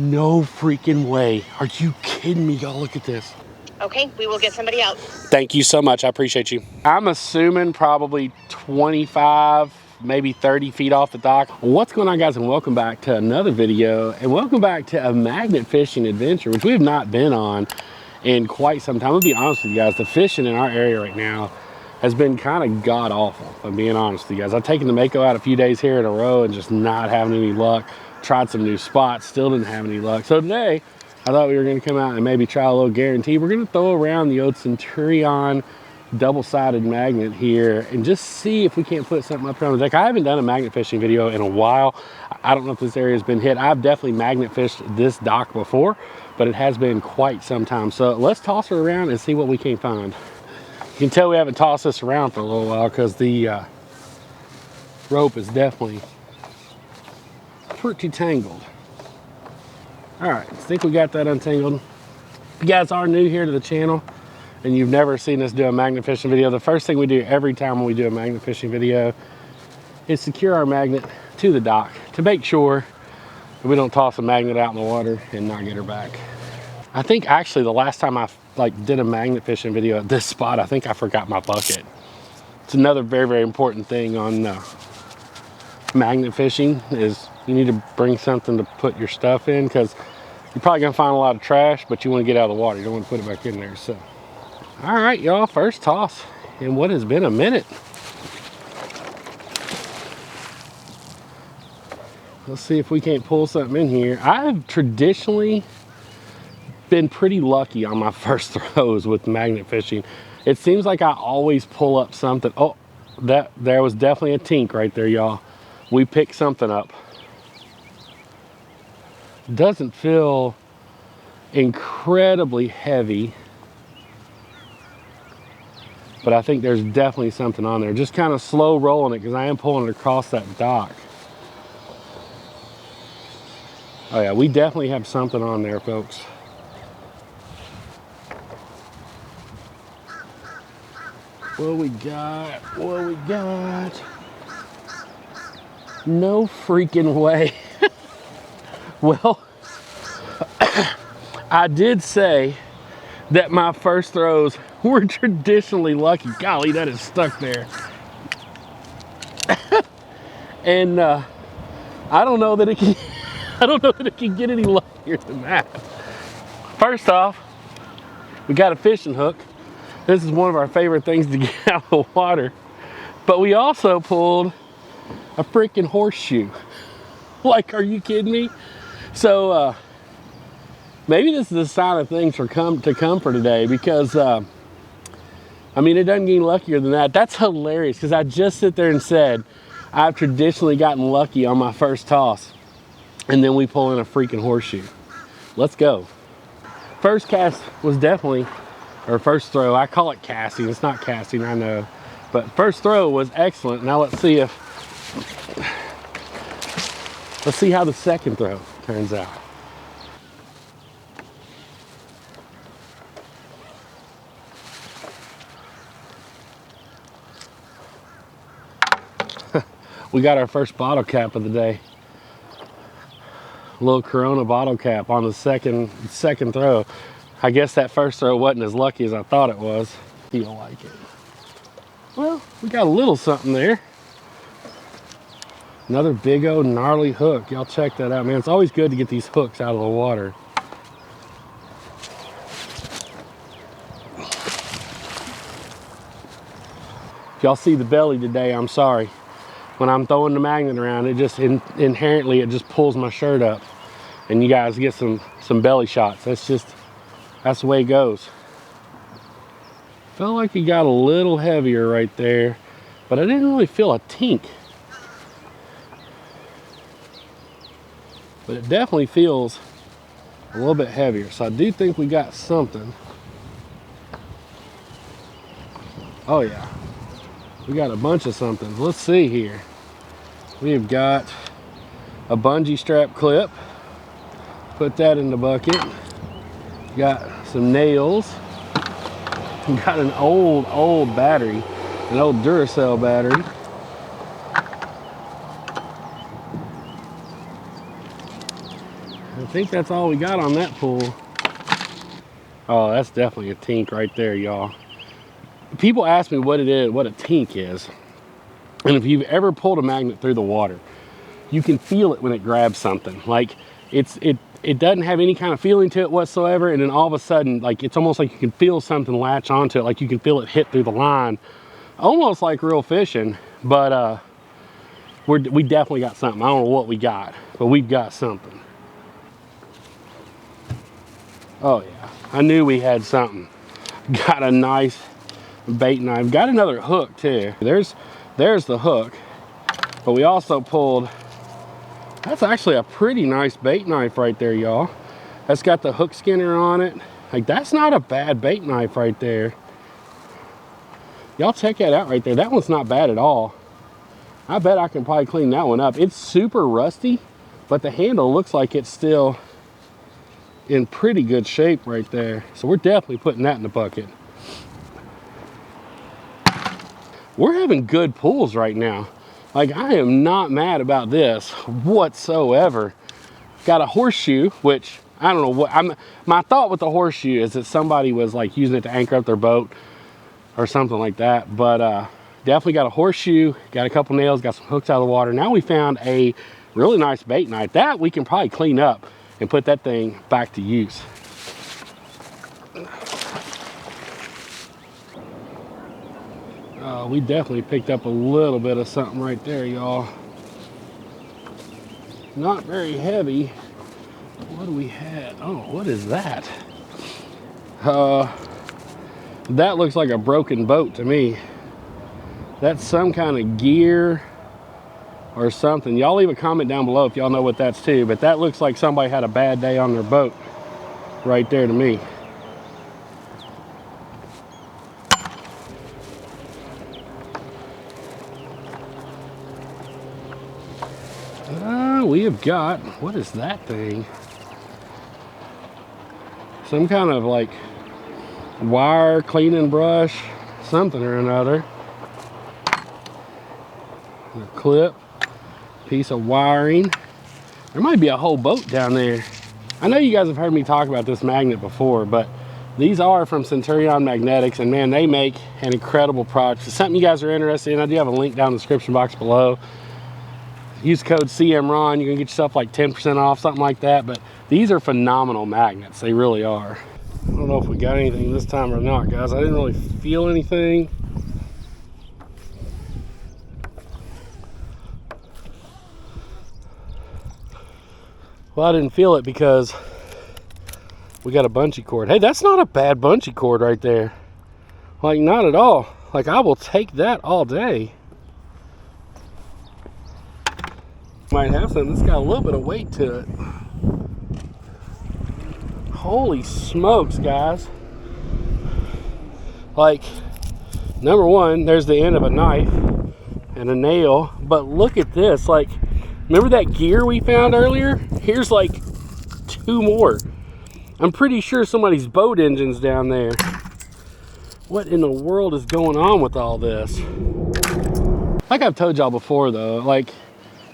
No freaking way. Are you kidding me? Y'all, look at this. Okay, we will get somebody out. Thank you so much. I appreciate you. I'm assuming probably 25, maybe 30 feet off the dock. What's going on, guys, and welcome back to another video, and welcome back to a magnet fishing adventure, which we have not been on in quite some time. I'll be honest with you guys, the fishing in our area right now has been kind of god awful, if I'm being honest with you guys. I've taken the Mako out a few days here in a row and just not having any luck. Tried some new spots, still didn't have any luck. So today, I thought we were gonna come out and maybe try a little guarantee. We're gonna throw around the old Centurion double-sided magnet here and just see if we can't put something up here on the deck. I haven't done a magnet fishing video in a while. I don't know if this area has been hit. I've definitely magnet fished this dock before, but it has been quite some time. So let's toss her around and see what we can find. You can tell we haven't tossed this around for a little while because the rope is definitely pretty tangled. All right, I think we got that untangled. If you guys are new here to the channel and you've never seen us do a magnet fishing video, the first thing we do every time when we do a magnet fishing video is secure our magnet to the dock to make sure that we don't toss a magnet out in the water and not get her back. I think actually the last time I did a magnet fishing video at this spot, I think I forgot my bucket. It's another very, very important thing on magnet fishing is you need to bring something to put your stuff in, because you're probably gonna find a lot of trash, but you want to get out of the water. You don't want to put it back in there. So, all right, y'all, first toss in what has been a minute. Let's see if we can't pull something in here. I've traditionally been pretty lucky on my first throws with magnet fishing. It seems like I always pull up something. Oh, there was definitely a tink right there, y'all. We picked something up. Doesn't feel incredibly heavy, but I think there's definitely something on there. Just kind of slow rolling it because I am pulling it across that dock. Oh yeah, we definitely have something on there, folks. What we got? What we got? No freaking way. Well, I did say that my first throws were traditionally lucky. Golly, that is stuck there. And I don't know that it can. I don't know that it can get any luckier than that. First off, we got a fishing hook. This is one of our favorite things to get out of the water. But we also pulled a freaking horseshoe. Like, are you kidding me? So maybe this is a sign of things to come for today, because I mean, it doesn't get any luckier than that. That's hilarious, because I just sit there and said I've traditionally gotten lucky on my first toss, and then we pull in a freaking horseshoe. Let's go. First cast was definitely, or first throw, I call it casting. It's not casting, I know, but first throw was excellent. Now let's see how the second throw turns out. We got our first bottle cap of the day. A little Corona bottle cap on the second throw. I guess that first throw wasn't as lucky as I thought it was. Feel like it. Well, we got a little something there. Another big old gnarly hook. Y'all check that out, man. It's always good to get these hooks out of the water. If y'all see the belly today, I'm sorry. When I'm throwing the magnet around, it just inherently it just pulls my shirt up, and you guys get some belly shots. That's the way it goes. Felt like it got a little heavier right there, but I didn't really feel a tink. But it definitely feels a little bit heavier. So I do think we got something. Oh yeah, we got a bunch of something. Let's see here. We've got a bungee strap clip. Put that in the bucket. Got some nails. Got an old battery, an old Duracell battery. I think that's all we got on that pull. Oh, that's definitely a tink right there, y'all. People ask me what it is, what a tink is. And if you've ever pulled a magnet through the water, you can feel it when it grabs something. Like it doesn't have any kind of feeling to it whatsoever, and then all of a sudden, like it's almost like you can feel something latch onto it, like you can feel it hit through the line, almost like real fishing. But we definitely got something. I don't know what we got, but we've got something. Oh yeah, I knew we had something. Got a nice bait knife. Got another hook too. There's the hook, but we also pulled. That's actually a pretty nice bait knife right there, y'all. That's got the hook skinner on it. Like, that's not a bad bait knife right there. Y'all check that out right there. That one's not bad at all. I bet I can probably clean that one up. It's super rusty, but the handle looks like it's still in pretty good shape right there. So we're definitely putting that in the bucket. We're having good pulls right now. Like, I am not mad about this whatsoever. Got a horseshoe, which I don't know what my thought with the horseshoe is that somebody was like using it to anchor up their boat or something like that. But definitely got a horseshoe, got a couple nails, got some hooks out of the water. Now we found a really nice bait knife that we can probably clean up and put that thing back to use. We definitely picked up a little bit of something right there, y'all. Not very heavy. What do we have? Oh, what is that? That looks like a broken boat to me. That's some kind of gear or something. Y'all leave a comment down below if y'all know what that's too, but that looks like somebody had a bad day on their boat right there to me. We have got, what is that thing? Some kind of like wire cleaning brush, something or another. A clip, piece of wiring. There might be a whole boat down there. I know you guys have heard me talk about this magnet before, but these are from Centurion Magnetics, and man, they make an incredible product. If it's something you guys are interested in, I do have a link down in the description box below. Use code CMRON, you can get yourself like 10% off, something like that. But these are phenomenal magnets, they really are. I don't know if we got anything this time or not, guys. I didn't really feel anything. Well, I didn't feel it because we got a bungee cord. Hey, that's not a bad bungee cord right there. Like, not at all. Like, I will take that all day. Might have something that's got a little bit of weight to it. Holy smokes, guys. Like, number one, there's the end of a knife and a nail, but look at this. Like, remember that gear we found earlier? Here's like 2 more. I'm pretty sure somebody's boat engine's down there. What in the world is going on with all this? Like I've told y'all before though, like,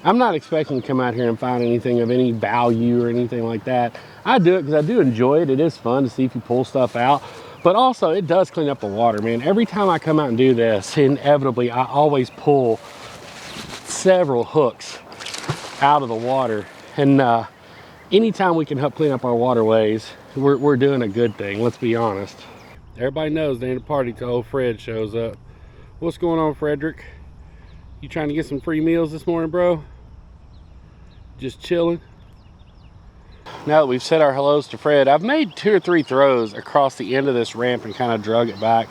I'm not expecting to come out here and find anything of any value or anything like that. I do it because I do enjoy it. It is fun to see if you pull stuff out, but also it does clean up the water, man. Every time I come out and do this, inevitably I always pull several hooks out of the water. And anytime we can help clean up our waterways, we're doing a good thing, let's be honest. Everybody knows there ain't a party till old Fred shows up. What's going on, Frederick? You trying to get some free meals this morning, bro? Just chilling? Now that we've said our hellos to Fred, I've made 2 or 3 throws across the end of this ramp and kind of drug it back.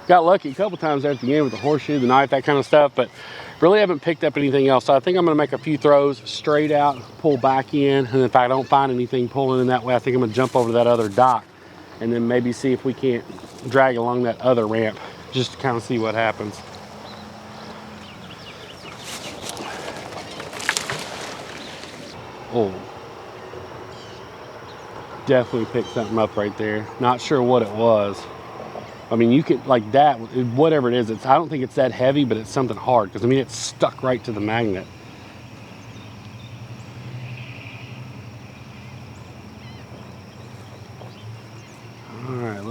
Got lucky a couple times there at the end with the horseshoe, the knife, that kind of stuff, but really haven't picked up anything else. So I think I'm gonna make a few throws straight out, pull back in, and if I don't find anything pulling in that way, I think I'm gonna jump over to that other dock and then maybe see if we can't drag along that other ramp just to kind of see what happens. Oh, definitely picked something up right there. Not sure what it was. I mean, you could, like that, whatever it is, I don't think it's that heavy, but it's something hard, because I mean, it's stuck right to the magnet.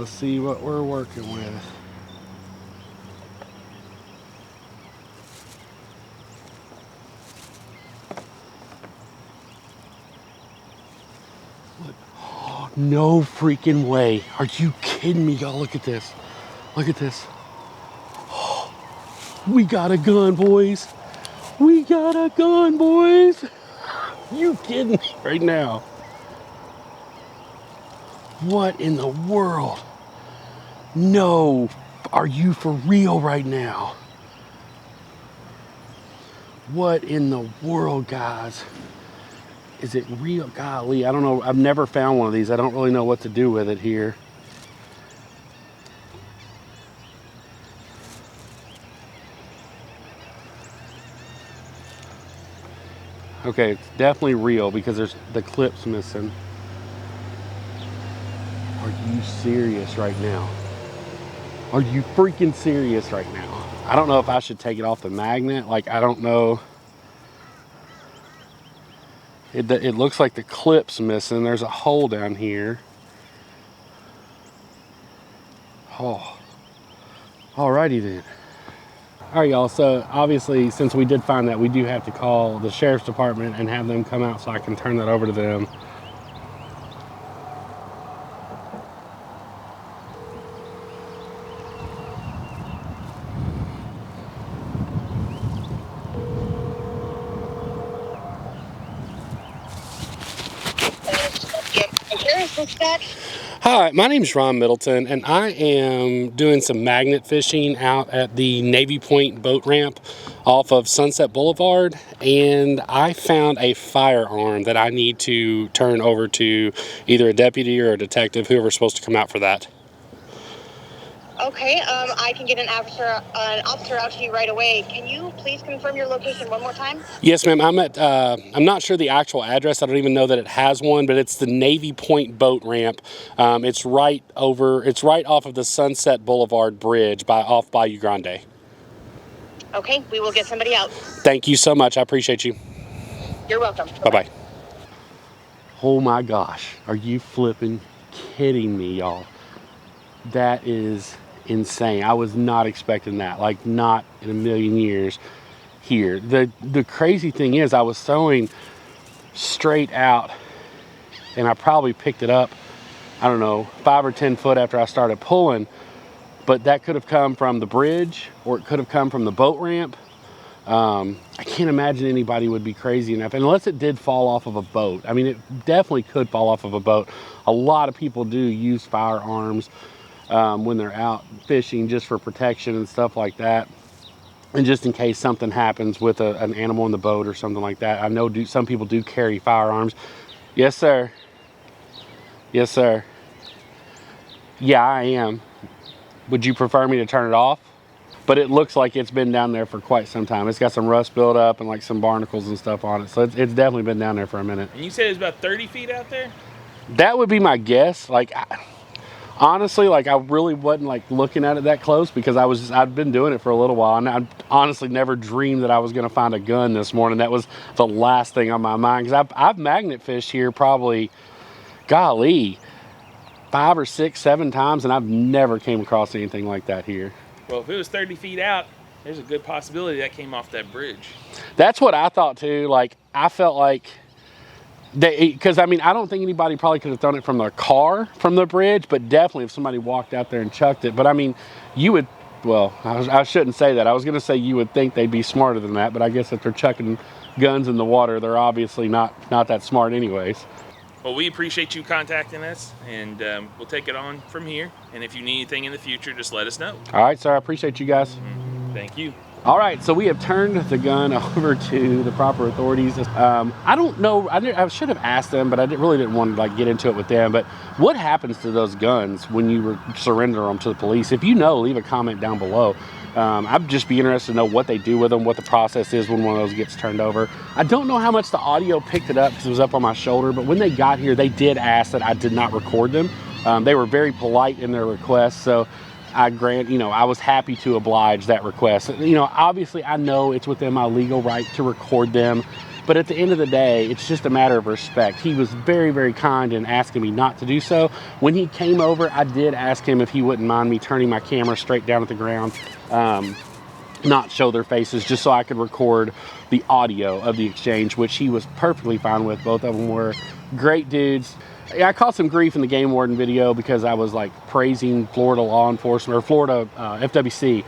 Let's see what we're working with. What? Oh, no freaking way. Are you kidding me, y'all? Look at this. Look at this. Oh, we got a gun, boys. We got a gun, boys. You kidding me right now? What in the world? No, are you for real right now? What in the world, guys? Is it real? Golly, I don't know. I've never found one of these. I don't really know what to do with it here. Okay, it's definitely real because there's the clips missing. Are you serious right now? Are you freaking serious right now? I don't know if I should take it off the magnet. Like, I don't know. It looks like the clip's missing. There's a hole down here. Oh, alrighty then. All right, y'all, so obviously since we did find that, we do have to call the sheriff's department and have them come out so I can turn that over to them. Hi, my name is Ron Middleton, and I am doing some magnet fishing out at the Navy Point boat ramp off of Sunset Boulevard, and I found a firearm that I need to turn over to either a deputy or a detective, whoever's supposed to come out for that. Okay, I can get an officer out to you right away. Can you please confirm your location one more time? Yes, ma'am. I'm not sure the actual address. I don't even know that it has one, but it's the Navy Point boat ramp. It's right off of the Sunset Boulevard Bridge off Bayou Grande. Okay, we will get somebody out. Thank you so much. I appreciate you. You're welcome. Bye-bye. Oh my gosh. Are you flipping kidding me, y'all? That is insane. I was not expecting that. Like, not in a million years here. The crazy thing is I was throwing straight out and I probably picked it up, I don't know, 5 or 10 foot after I started pulling, but that could have come from the bridge or it could have come from the boat ramp. I can't imagine anybody would be crazy enough, unless it did fall off of a boat. I mean, it definitely could fall off of a boat. A lot of people do use firearms when they're out fishing just for protection and stuff like that, and just in case something happens with an animal in the boat or something like that. I know some people do carry firearms. Yes, sir. Yes, sir. Yeah, I am. Would you prefer me to turn it off? But it looks like it's been down there for quite some time. It's got some rust built up and like some barnacles and stuff on it, so it's definitely been down there for a minute. And you said it's about 30 feet out there? That would be my guess. Like, honestly, like, I really wasn't like looking at it that close because I'd been doing it for a little while, and I honestly never dreamed that I was going to find a gun this morning. That was the last thing on my mind, because I've magnet fished here probably, golly, 5 or 6, 7 times, and I've never came across anything like that here. Well, if it was 30 feet out, there's a good possibility that came off that bridge. That's what I thought too. Like, I felt like because I mean, I don't think anybody probably could have thrown it from their car from the bridge, but definitely if somebody walked out there and chucked it. But I mean, you would, well, I shouldn't say that. I was going to say you would think they'd be smarter than that, but I guess if they're chucking guns in the water, they're obviously not that smart anyways. Well, we appreciate you contacting us, and we'll take it on from here. And if you need anything in the future, just let us know. All right, sir. I appreciate you guys. Thank you. All right, so we have turned the gun over to the proper authorities. I don't know, I should have asked them, but I really didn't want to like get into it with them. But what happens to those guns when you surrender them to the police? If you know, leave a comment down below. I'd just be interested to know what they do with them, what the process is when one of those gets turned over. I don't know how much the audio picked it up because it was up on my shoulder, but when they got here, they did ask that I did not record them. They were very polite in their request, so I was happy to oblige that request. Obviously I know it's within my legal right to record them But at the end of the day, it's just a matter of respect. He was very, very kind in asking me not to do so. When he came over, I did ask him if he wouldn't mind me turning my camera straight down at the ground, not show their faces, just so I could record the audio of the exchange, which he was perfectly fine with. Both of them were great dudes. Yeah, I caught some grief in the game warden video because I was like praising Florida law enforcement, or Florida FWC.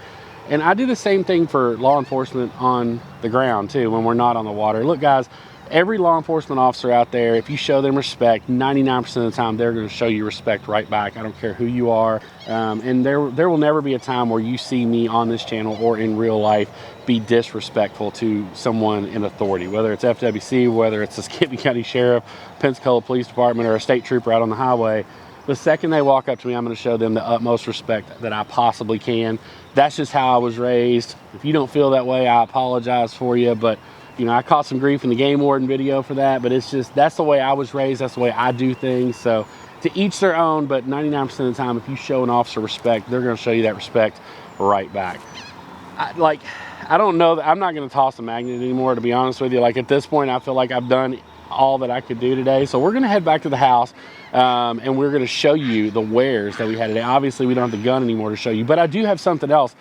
And I do the same thing for law enforcement on the ground too, when we're not on the water. Look guys, every law enforcement officer out there, if you show them respect, 99% of the time they're going to show you respect right back. I don't care who you are. And there will never be a time where you see me on this channel or in real life be disrespectful to someone in authority, whether it's FWC, whether it's the Skippy County Sheriff, Pensacola Police Department, or a state trooper out on the highway. The second they walk up to me, I'm going to show them the utmost respect that I possibly can. That's just how I was raised. If you don't feel that way, I apologize for you. But, you know, I caught some grief in the game warden video for that. But it's just, that's the way I was raised. That's the way I do things. So to each their own. But 99% of the time, if you show an officer respect, they're going to show you that respect right back. I don't know that I'm not going to toss a magnet anymore, to be honest with you. Like at this point, I feel like I've done all that I could do today. So we're going to head back to the house. And we're going to show you the wares that we had today. Obviously, we don't have the gun anymore to show you, but I do have something else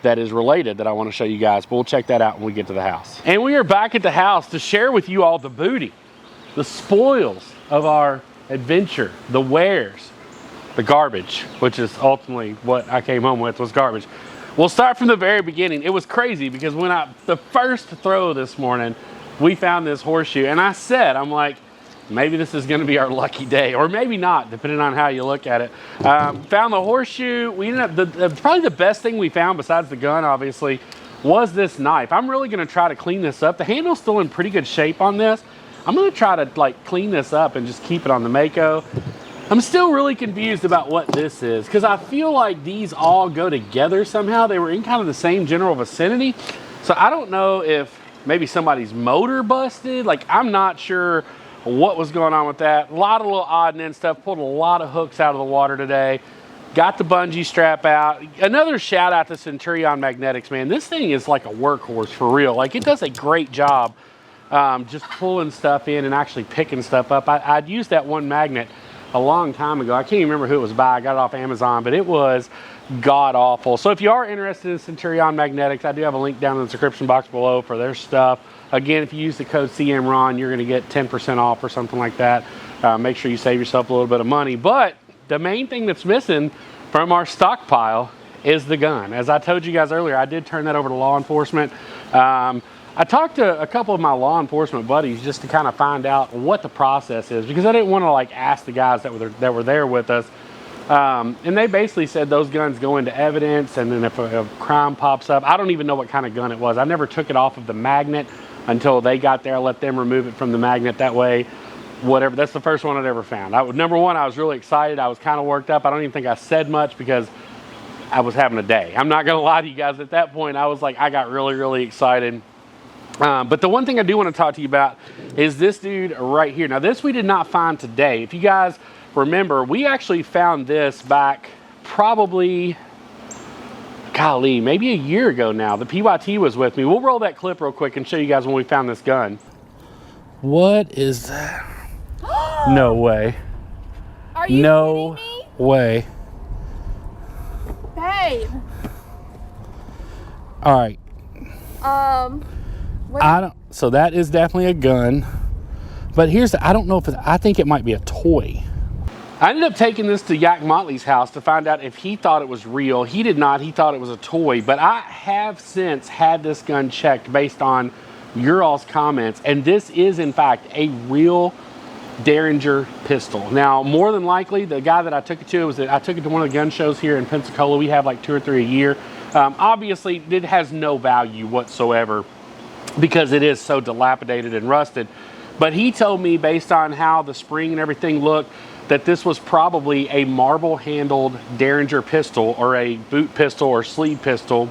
that is related that I want to show you guys. But we'll check that out when we get to the house. And we are back at the house to share with you all the booty, the spoils of our adventure, the wares, the garbage, which is ultimately what I came home with, was garbage. We'll start from the very beginning. It was crazy because when the first throw this morning, we found this horseshoe, and I said, I'm like, maybe this is going to be our lucky day, or maybe not, depending on how you look at it. Found the horseshoe. We ended up, probably the best thing we found, besides the gun, obviously, was this knife. I'm really going to try to clean this up. The handle's still in pretty good shape on this. I'm going to try to like clean this up and just keep it on the Mako. I'm still really confused about what this is, because I feel like these all go together somehow. They were in kind of the same general vicinity. So I don't know if maybe somebody's motor busted. Like, I'm not sure what was going on with that. A lot of little odd and end stuff. Pulled a lot of hooks out of the water today. Got the bungee strap out. Another shout out to Centurion Magnetics, man. This thing is like a workhorse for real. Like, it does a great job just pulling stuff in and actually picking stuff up. I'd used that one magnet a long time ago. I can't even remember who it was by. I got it off Amazon, but it was god awful. So if you are interested in Centurion Magnetics, I do have a link down in the description box below for their stuff. Again, if you use the code CMRON, you're going to get 10% off or something like that. Make sure you save yourself a little bit of money. But the main thing that's missing from our stockpile is the gun. As I told you guys earlier, I did turn that over to law enforcement. I talked to a couple of my law enforcement buddies just to kind of find out what the process is, because I didn't want to like ask the guys that were there with us. And they basically said those guns go into evidence, and then if a crime pops up, I don't even know what kind of gun it was. I never took it off of the magnet until they got there. I let them remove it from the magnet. That way, whatever. That's the first one I'd ever found. Number one, I was really excited. I was kind of worked up. I don't even think I said much because I was having a day. I'm not going to lie to you guys. At that point, I was like, I got really, really excited. But the one thing I do want to talk to you about is this dude right here. Now, this we did not find today. If you guys remember, we actually found this back probably, golly, maybe a year ago now. The PYT was with me. We'll roll that clip real quick and show you guys when we found this gun. What is that? No way. Are you no kidding me? way. Babe. All right. What? So that is definitely a gun. But here's I don't know if I think it might be a toy. I ended up taking this to Yak Motley's house to find out if he thought it was real. He did not. He thought it was a toy. But I have since had this gun checked based on your all's comments. And this is, in fact, a real Derringer pistol. Now, more than likely, the guy that I took it to I took it to one of the gun shows here in Pensacola. We have like 2 or 3 a year. Obviously, it has no value whatsoever because it is so dilapidated and rusted. But he told me, based on how the spring and everything looked, that this was probably a marble-handled Derringer pistol, or a boot pistol or sleeve pistol.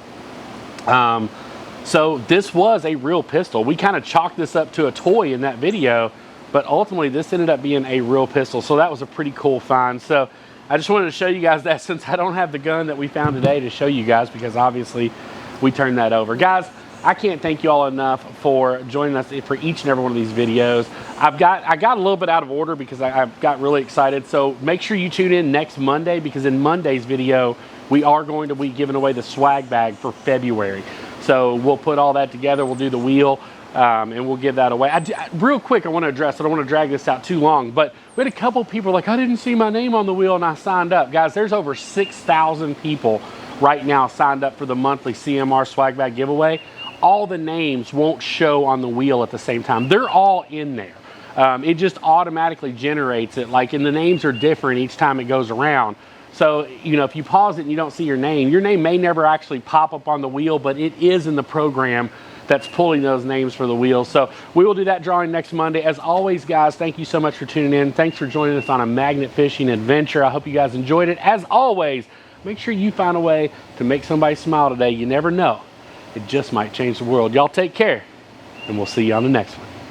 So this was a real pistol. We kind of chalked this up to a toy in that video, but ultimately this ended up being a real pistol. So that was a pretty cool find. So I just wanted to show you guys that, since I don't have the gun that we found today to show you guys, because obviously we turned that over. Guys, I can't thank you all enough for joining us for each and every one of these videos. I got a little bit out of order because I got really excited. So make sure you tune in next Monday, because in Monday's video, we are going to be giving away the swag bag for February. So we'll put all that together. We'll do the wheel. And we'll give that away. Real quick, I want to address, I don't want to drag this out too long, but we had a couple people like, I didn't see my name on the wheel and I signed up. Guys, there's over 6,000 people right now signed up for the monthly CMR swag bag giveaway. All the names won't show on the wheel at the same time. They're all in there. It just automatically generates it, and the names are different each time it goes around. So, you know, if you pause it and you don't see your name may never actually pop up on the wheel, but it is in the program that's pulling those names for the wheel. So we will do that drawing next Monday. As always, guys, thank you so much for tuning in. Thanks for joining us on a magnet fishing adventure. I hope you guys enjoyed it. As always, make sure you find a way to make somebody smile today. You never know. It just might change the world. Y'all take care, and we'll see you on the next one.